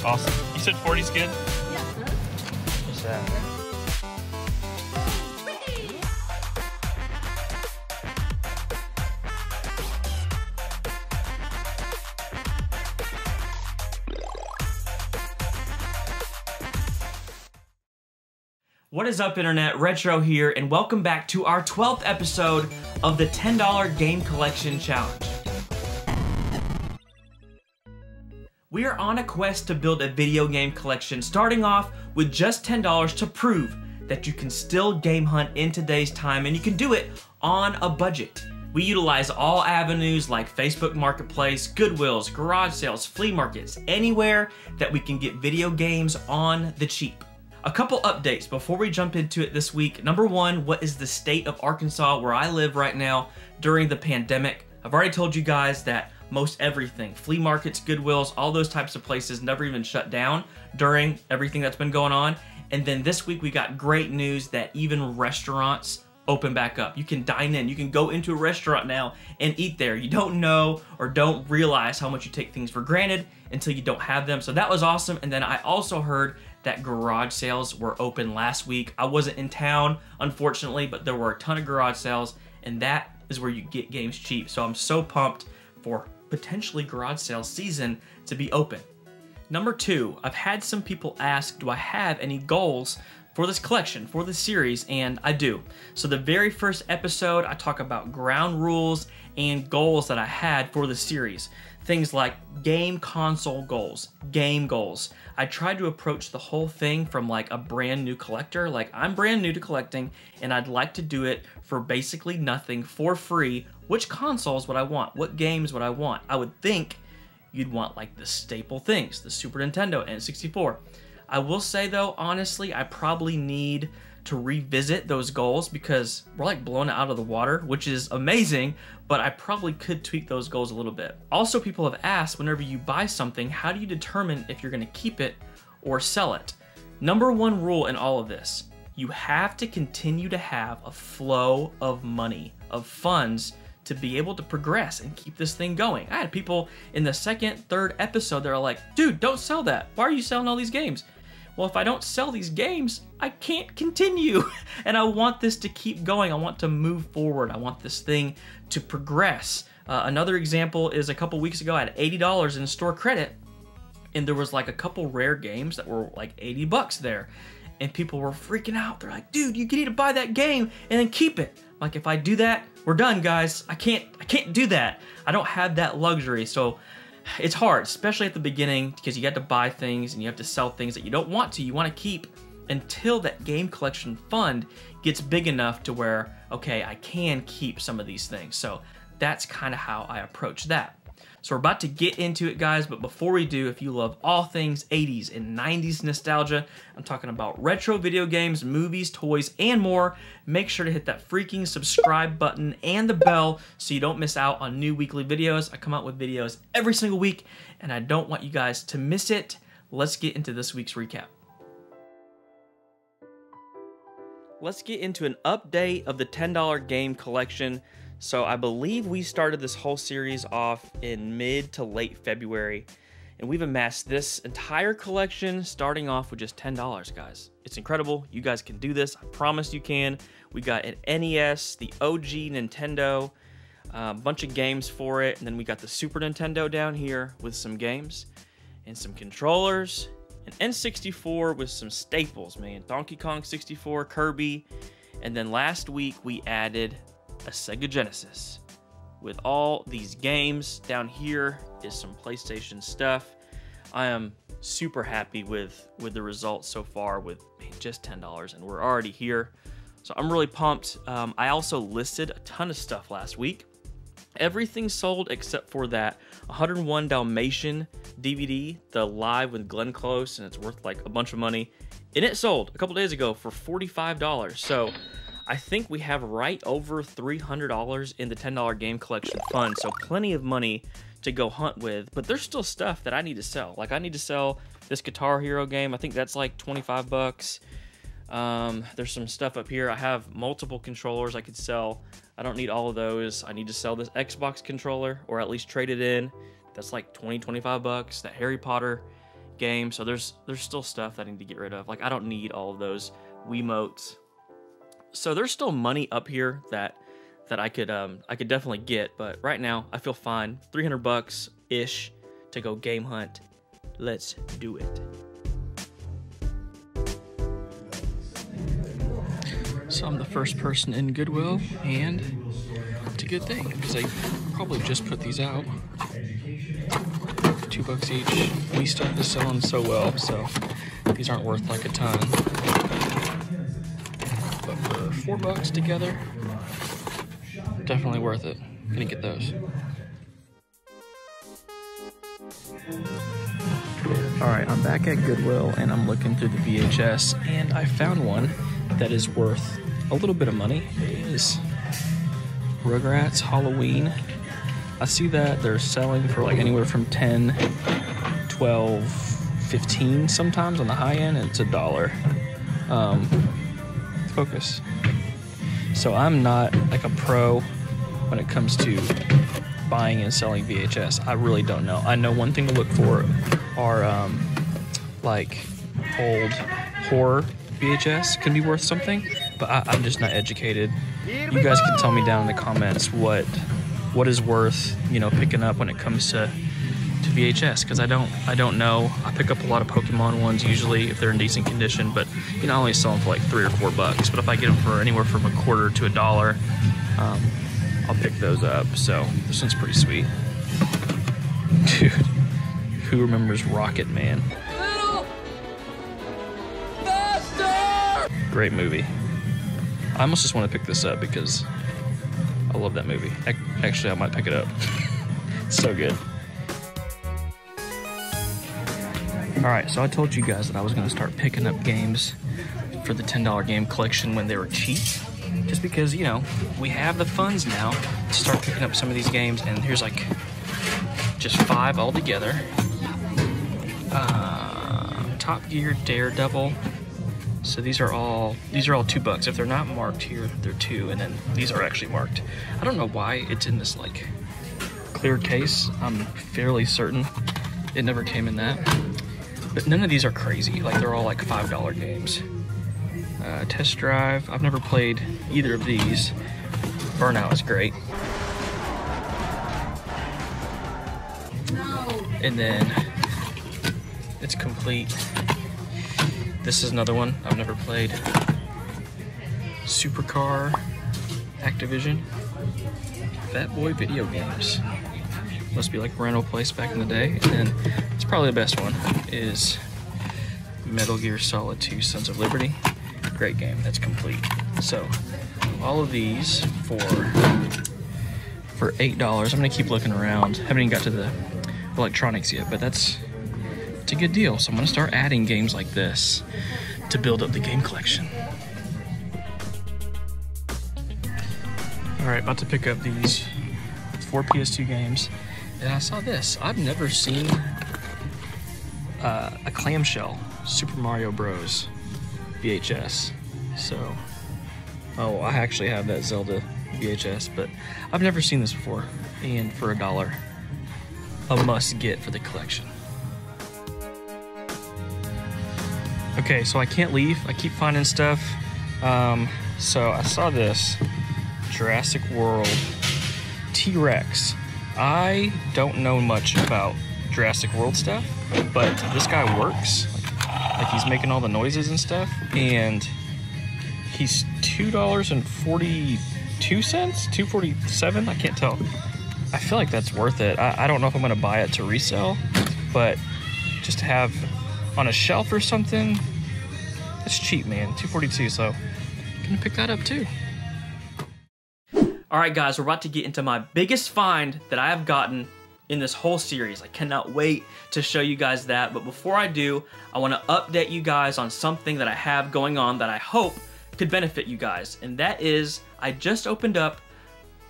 Awesome. You said 40's good? Yeah, sir. What's that? What is up, Internet? Retro here, and welcome back to our 12th episode of the $10 Game Collection Challenge. We are on a quest to build a video game collection, starting off with just $10 to prove that you can still game hunt in today's time, and you can do it on a budget. We utilize all avenues like Facebook Marketplace, Goodwills, garage sales, flea markets, anywhere that we can get video games on the cheap. A couple updates before we jump into it this week. Number one, what is the state of Arkansas where I live right now during the pandemic? I've already told you guys that most everything, flea markets, Goodwills, all those types of places never even shut down during everything that's been going on. And then this week we got great news that even restaurants open back up. You can dine in, you can go into a restaurant now and eat there. You don't know or don't realize how much you take things for granted until you don't have them. So that was awesome. And then I also heard that garage sales were open last week. I wasn't in town, unfortunately, but there were a ton of garage sales, and that is where you get games cheap. So I'm so pumped for potentially garage sale season to be open. Number two, I've had some people ask, do I have any goals for this collection, for this series? And I do. So the very first episode, I talk about ground rules and goals that I had for the series. Things like game console goals, game goals. I tried to approach the whole thing from like a brand new collector. Like, I'm brand new to collecting and I'd like to do it for basically nothing, for free. Which consoles would I want? What games would I want? I would think you'd want like the staple things, the Super Nintendo and 64. I will say though, honestly, I probably need to revisit those goals because we're like blown out of the water, which is amazing, but I probably could tweak those goals a little bit. Also, people have asked, whenever you buy something, how do you determine if you're gonna keep it or sell it? Number one rule in all of this, you have to continue to have a flow of money, of funds, to be able to progress and keep this thing going. I had people in the second, third episode that are like, dude, don't sell that. Why are you selling all these games? Well, if I don't sell these games, I can't continue. And I want this to keep going. I want to move forward. I want this thing to progress. Another example is a couple weeks ago, I had $80 in store credit, and there was like a couple rare games that were like 80 bucks there. And people were freaking out. They're like, dude, you need to buy that game and then keep it. Like, if I do that, we're done, guys. I can't do that. I don't have that luxury. So it's hard, especially at the beginning, because you have to buy things and you have to sell things that you don't want to. You want to keep until that game collection fund gets big enough to where, okay, I can keep some of these things. So that's kind of how I approach that. So we're about to get into it, guys, but before we do, if you love all things 80s and 90s nostalgia, I'm talking about retro video games, movies, toys, and more, make sure to hit that freaking subscribe button and the bell so you don't miss out on new weekly videos. I come out with videos every single week, and I don't want you guys to miss it. Let's get into this week's recap. Let's get into an update of the $10 game collection. So I believe we started this whole series off in mid to late February, and we've amassed this entire collection starting off with just $10, guys. It's incredible. You guys can do this. I promise you can. We got an NES, the OG Nintendo, a bunch of games for it, and then we got the Super Nintendo down here with some games and some controllers, an N64 with some staples, man. Donkey Kong 64, Kirby, and then last week we added a Sega Genesis with all these games. Down here is some PlayStation stuff. I am super happy with the results so far with just $10, and we're already here. So I'm really pumped. I also listed a ton of stuff last week. Everything sold except for that 101 Dalmatian DVD, the live with Glenn Close, and it's worth like a bunch of money. And it sold a couple days ago for $45. So I think we have right over $300 in the $10 game collection fund, so plenty of money to go hunt with, but there's still stuff that I need to sell. Like, I need to sell this Guitar Hero game. I think that's like 25 bucks. There's some stuff up here. I have multiple controllers I could sell. I don't need all of those. I need to sell this Xbox controller, or at least trade it in. That's like 25 bucks. That Harry Potter game. So there's still stuff that I need to get rid of. Like, I don't need all of those Wiimotes. So there's still money up here that I could definitely get, but right now I feel fine. 300 bucks ish to go game hunt. Let's do it. So I'm the first person in Goodwill, and it's a good thing because they probably just put these out for $2 each. We stuff is selling so well, so these aren't worth like a ton. But for $4 together, definitely worth it. Gonna get those. Alright, I'm back at Goodwill and I'm looking through the VHS, and I found one that is worth a little bit of money. It is Rugrats Halloween. I see that they're selling for like anywhere from 10, 12, 15 sometimes on the high end, and it's $1. Focus. So I'm not like a pro when it comes to buying and selling VHS. I really don't know. I know one thing to look for are like old horror VHS can be worth something, but I'm just not educated. You guys can tell me down in the comments what is worth, you know, picking up when it comes to VHS, because I don't know. I pick up a lot of Pokemon ones usually if they're in decent condition, but you know, I only sell them for like $3 or $4. But if I get them for anywhere from $0.25 to $1, I'll pick those up. So this one's pretty sweet. Dude, who remembers Rocket Man? Great movie. I almost just want to pick this up because I love that movie. Actually, I might pick it up. It's so good. Alright, so I told you guys that I was going to start picking up games for the $10 game collection when they were cheap. Just because, you know, we have the funds now to start picking up some of these games, and here's like just 5 altogether. Top Gear, Daredevil. So these are all $2. If they're not marked here, they're 2, and then these are actually marked. I don't know why it's in this like clear case. I'm fairly certain it never came in that. But none of these are crazy. Like, they're all like $5 games. Test Drive. I've never played either of these. Burnout is great. And then it's complete. This is another one I've never played. Supercar, Activision, Fat Boy Video Games. Must be like a rental place back in the day. And then it's probably the best one is Metal Gear Solid 2 Sons of Liberty. Great game, that's complete. So all of these for $8. I'm gonna keep looking around. Haven't even got to the electronics yet, but it's a good deal. So I'm gonna start adding games like this to build up the game collection. All right, about to pick up these 4 PS2 games. And I saw this. I've never seen a clamshell Super Mario Bros. VHS. So, oh, I actually have that Zelda VHS, but I've never seen this before. And for $1, a must get for the collection. Okay, so I can't leave. I keep finding stuff. So I saw this Jurassic World T-Rex. I don't know much about Jurassic World stuff, but this guy works. Like he's making all the noises and stuff, and he's $2.42, $2.47. I can't tell. I feel like that's worth it. I don't know if I'm gonna buy it to resell, but just to have on a shelf or something, it's cheap, man. $2.42. So I'm gonna pick that up too. All right, guys, we're about to get into my biggest find that I have gotten in this whole series. I cannot wait to show you guys that. But before I do, I want to update you guys on something that I have going on that I hope could benefit you guys. And that is, I just opened up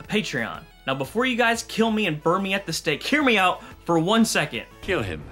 a Patreon. Now, before you guys kill me and burn me at the stake, hear me out for 1 second. Kill him.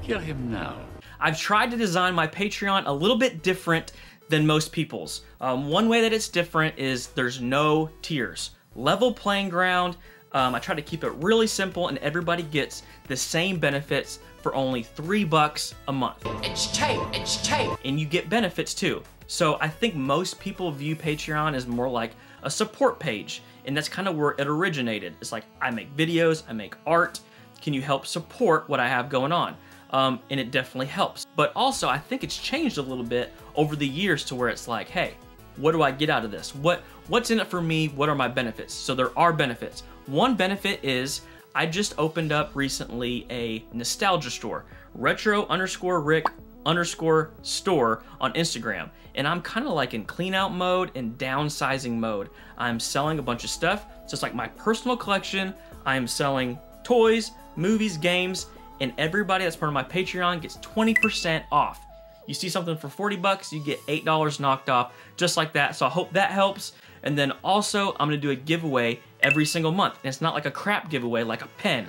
Kill him now. I've tried to design my Patreon a little bit different than most people's. One way that it's different is there's no tiers. Level playing ground. I try to keep it really simple and everybody gets the same benefits for only $3 a month. It's cheap, it's cheap. And you get benefits too. So I think most people view Patreon as more like a support page, and that's kind of where it originated. It's like, I make videos, I make art, can you help support what I have going on? And it definitely helps. But also, I think it's changed a little bit over the years to where it's like, hey, what do I get out of this? What's in it for me? What are my benefits? So there are benefits. One benefit is I just opened up recently a nostalgia store, retro_Rick_store on Instagram. And I'm kind of like in clean out mode and downsizing mode. I'm selling a bunch of stuff. So it's like my personal collection. I'm selling toys, movies, games, and everybody that's part of my Patreon gets 20% off. You see something for 40 bucks, you get $8 knocked off, just like that. So I hope that helps. And then also, I'm gonna do a giveaway every single month. And it's not like a crap giveaway, like a pen.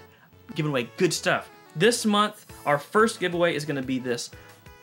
I'm giving away good stuff. This month, our first giveaway is gonna be this,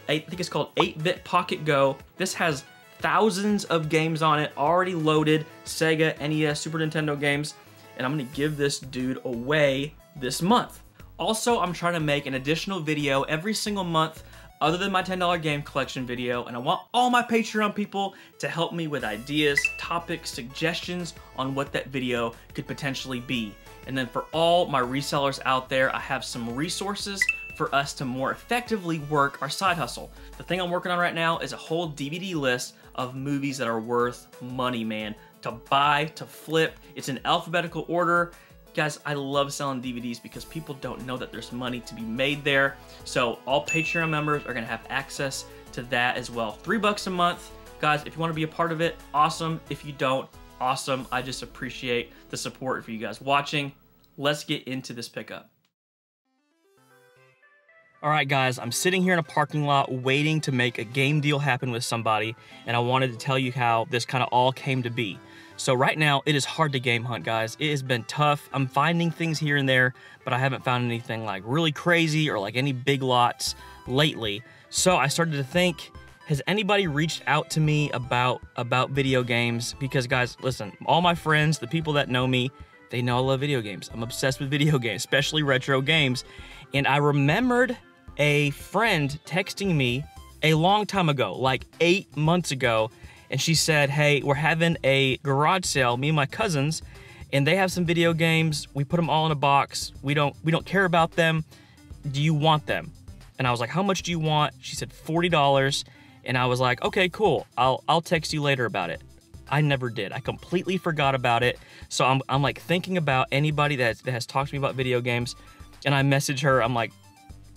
I think it's called 8-Bit Pocket Go. This has thousands of games on it, already loaded, Sega, NES, Super Nintendo games. And I'm gonna give this dude away this month. Also, I'm trying to make an additional video every single month other than my $10 game collection video, and I want all my Patreon people to help me with ideas, topics, suggestions on what that video could potentially be. And then for all my resellers out there, I have some resources for us to more effectively work our side hustle. The thing I'm working on right now is a whole DVD list of movies that are worth money, man, to buy, to flip. It's in alphabetical order. Guys, I love selling DVDs because people don't know that there's money to be made there. So all Patreon members are gonna have access to that as well. $3 a month. Guys, if you wanna be a part of it, awesome. If you don't, awesome. I just appreciate the support for you guys watching. Let's get into this pickup. All right, guys, I'm sitting here in a parking lot waiting to make a game deal happen with somebody, and I wanted to tell you how this kind of all came to be. So right now, it is hard to game hunt, guys. It has been tough. I'm finding things here and there, but I haven't found anything like really crazy or like any big lots lately. So I started to think, has anybody reached out to me about video games? Because guys, listen, all my friends, the people that know me, they know I love video games. I'm obsessed with video games, especially retro games. And I remembered a friend texting me a long time ago, like 8 months ago, and she said, hey, we're having a garage sale, me and my cousins, and they have some video games. We put them all in a box. We don't care about them. Do you want them? And I was like, how much do you want? She said $40, and I was like, okay, cool. I'll text you later about it. I never did. I completely forgot about it. So I'm like thinking about anybody that has talked to me about video games, and I message her. I'm like,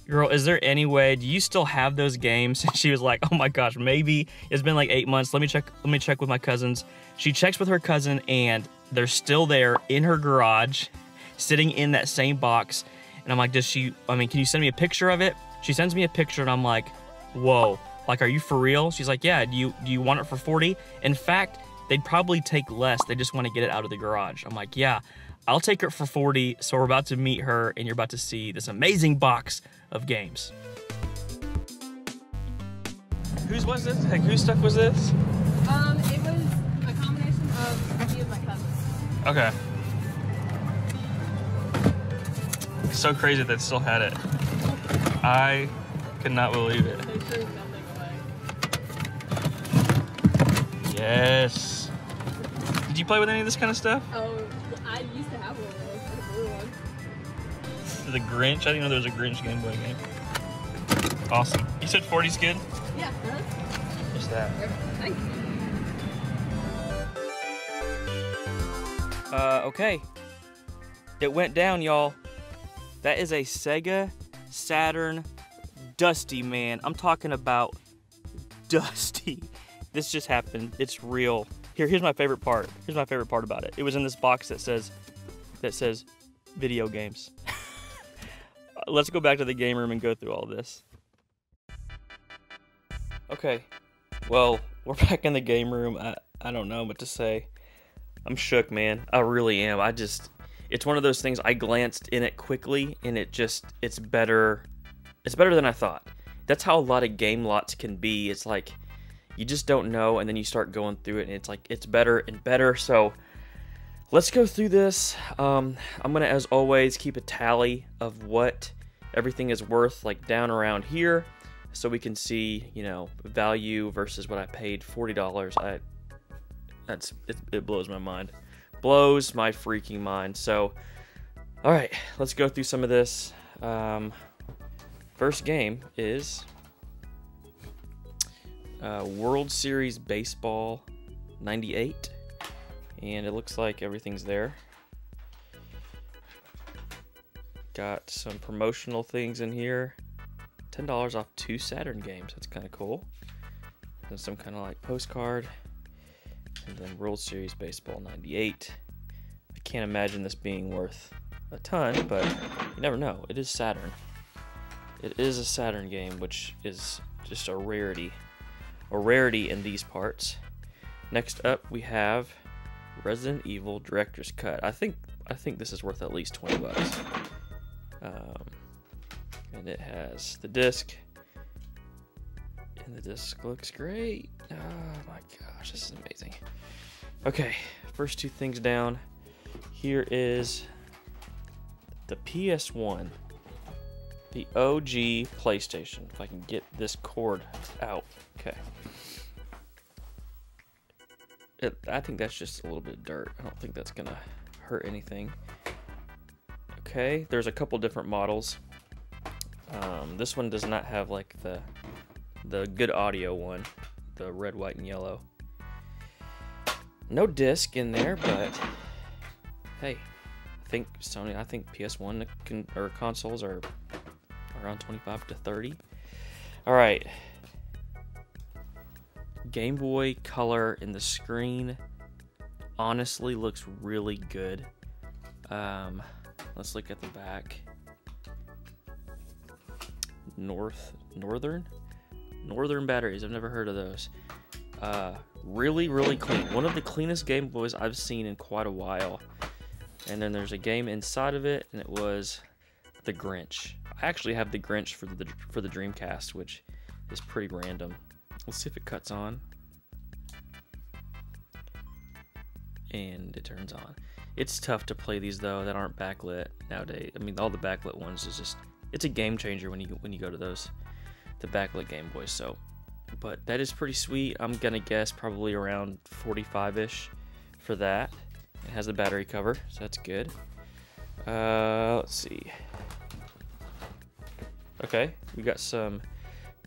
girl, is there any way, do you still have those games? And she was like, oh my gosh, maybe. It's been like 8 months. Let me check with my cousins. She checks with her cousin and they're still there in her garage, sitting in that same box. And I'm like, can you send me a picture of it? She sends me a picture and I'm like, whoa, like, are you for real? She's like, yeah, do you want it for 40? In fact, they'd probably take less. They just want to get it out of the garage. I'm like, yeah, I'll take it for 40. So we're about to meet her and you're about to see this amazing box of games. Whose was this? Like, whose stuff was this? It was a combination of me and my cousins. Okay. It's so crazy that it still had it. I could not believe it. They threw nothing away. Yes. Did you play with any of this kind of stuff? Oh, I used to have one of those, a blue one. The Grinch? I didn't know there was a Grinch Game Boy game. Awesome. You said 40's good? Yeah, What's that? Thank you. Okay. It went down, y'all. That is a Sega Saturn Dusty, man. I'm talking about Dusty. This just happened. It's real. Here's my favorite part. Here's my favorite part about it. It was in this box that says video games. Let's go back to the game room and go through all this. Okay. Well, we're back in the game room. I don't know what to say. I'm shook, man. I really am. It's one of those things, I glanced in it quickly and it's better than I thought. that's how a lot of game lots can be. It's like you just don't know, and then you start going through it, and it's like it's better and better. So let's go through this. I'm gonna, as always, keep a tally of what everything is worth, like down around here, so we can see, you know, value versus what I paid. $40. It blows my mind. Blows my freaking mind. So, all right, let's go through some of this. First game is World Series Baseball 98, and it looks like everything's there. Got some promotional things in here. $10 off 2 Saturn games. That's kind of cool. Then some kind of like postcard. And then World Series Baseball 98. I can't imagine this being worth a ton, but you never know. It is Saturn. It is a Saturn game, which is just a rarity. A rarity in these parts. Next up, we have Resident Evil Director's Cut. I think this is worth at least $20. And it has the disc, and the disc looks great. Oh my gosh, this is amazing. Okay, first 2 things down. Here is the PS1, the OG PlayStation. If I can get this cord out. Okay. I think that's just a little bit of dirt. I don't think that's gonna hurt anything. Okay, there's a couple different models. This one does not have like the good audio one, the red, white, and yellow. No disc in there, but hey, I think PS1 consoles are around 25 to 30. All right, Gameboy Color, in the screen honestly looks really good. Let's look at the back. Northern batteries. I've never heard of those. Really clean. One of the cleanest Game Boys I've seen in quite a while. And then there's a game inside of it, and it was the Grinch. I actually have the Grinch for the Dreamcast, which is pretty random. Let's see if it cuts on. And it turns on. It's tough to play these though that aren't backlit nowadays. I mean, all the backlit ones is just, it's a game changer when you go to those, the backlit Game Boys. So, but that is pretty sweet. I'm gonna guess probably around 45-ish for that. It has the battery cover, so that's good. Let's see. Okay, we got some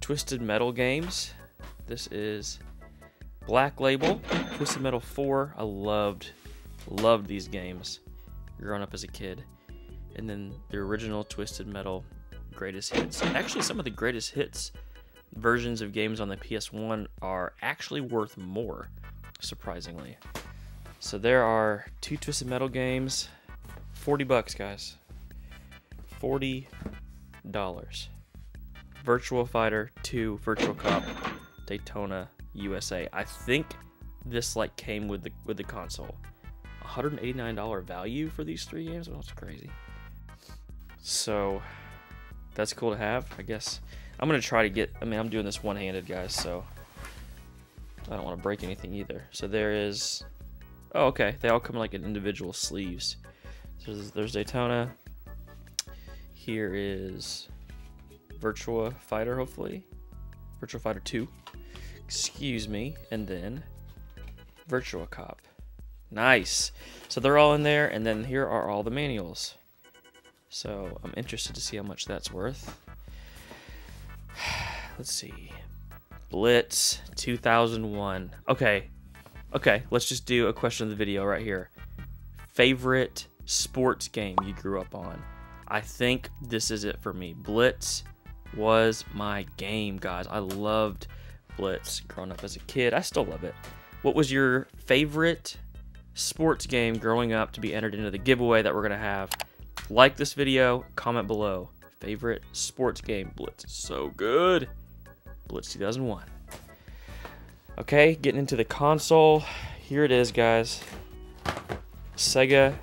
Twisted Metal games. This is Black Label, Twisted Metal 4. I loved these games growing up as a kid. And then the original Twisted Metal Greatest Hits. Actually, some of the Greatest Hits versions of games on the PS1 are actually worth more, surprisingly. So there are 2 Twisted Metal games, $40, guys. $40. Virtua Fighter 2 Virtual Cop Daytona USA. I think this like came with the console. $189 value for these 3 games. Well, that's crazy. So that's cool to have. I guess I'm gonna try to get. I mean, I'm doing this one-handed, guys, so I don't want to break anything either. So there is. Oh, okay. They all come like in individual sleeves. So there's Daytona. Here is Virtua Fighter, hopefully. Virtua Fighter 2. Excuse me. And then Virtua Cop. Nice. So they're all in there, and then here are all the manuals. So I'm interested to see how much that's worth. Let's see. Blitz 2001. Okay, let's just do a question of the video right here. Favorite sports game you grew up on? I think this is it for me. Blitz was my game, guys. I loved Blitz growing up as a kid. I still love it. What was your favorite sports game growing up to be entered into the giveaway that we're gonna have? Like this video, comment below. Favorite sports game. Blitz is so good. Blitz 2001. Okay, getting into the console. Here it is, guys. Sega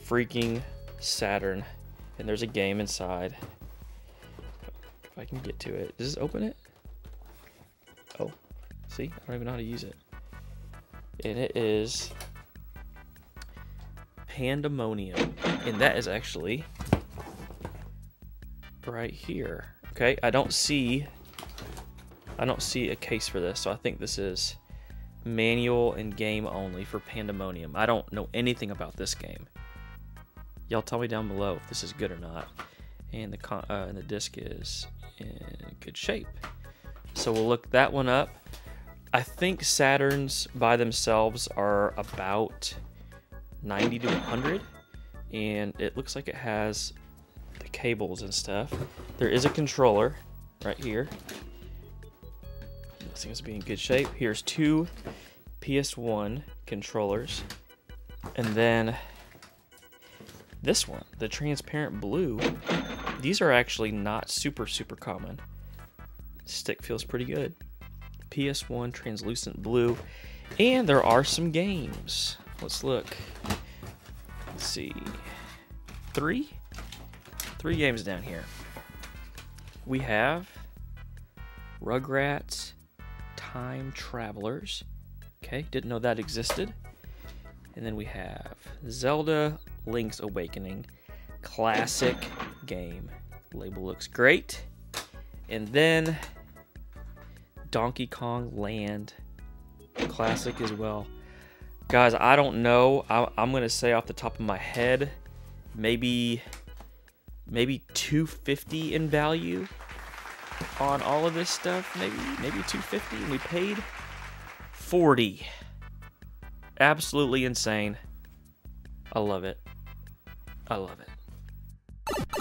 freaking Saturn. And there's a game inside. If I can get to it. Does this open it? Oh, see? I don't even know how to use it. And it is Pandemonium. And that is actually right here. Okay, I don't see a case for this, so I think this is manual and game only for Pandemonium. I don't know anything about this game. Y'all tell me down below if this is good or not. And the disc is in good shape. So we'll look that one up. I think Saturns by themselves are about 90 to 100, and it looks like it has the cables and stuff. There is a controller right here. This seems to be in good shape. Here's two PS1 controllers, and then this one, the transparent blue. These are actually not super common. Stick feels pretty good. PS1 translucent blue, and there are some games. Let's look. Let's see. Three games down here. We have Rugrats Time Travelers. Okay, didn't know that existed. And then we have Zelda Link's Awakening. Classic game. Label looks great. And then Donkey Kong Land. Classic as well. Guys, I don't know. I'm going to say off the top of my head, maybe $250 in value on all of this stuff. Maybe $250, and we paid $40. Absolutely insane. I love it. I love it.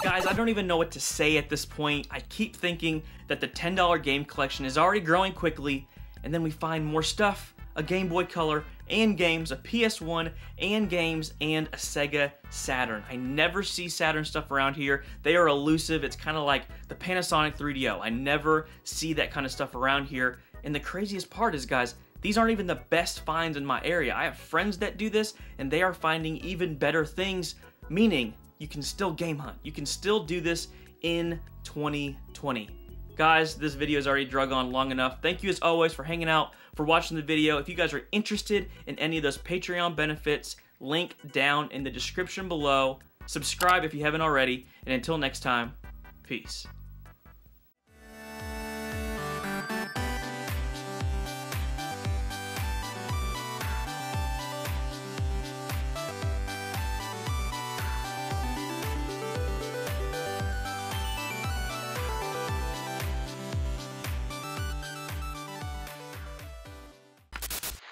Guys, I don't even know what to say at this point. I keep thinking that the $10 game collection is already growing quickly, and then we find more stuff, a Game Boy Color and games, a PS1 and games, and a Sega Saturn. I never see Saturn stuff around here. They are elusive. It's kind of like the Panasonic 3DO. I never see that kind of stuff around here. And the craziest part is, guys, these aren't even the best finds in my area. I have friends that do this, and they are finding even better things, meaning you can still game hunt. You can still do this in 2020. Guys, this video has already drug on long enough. Thank you as always for hanging out, for watching the video. If you guys are interested in any of those Patreon benefits, link down in the description below. Subscribe if you haven't already. And until next time, peace.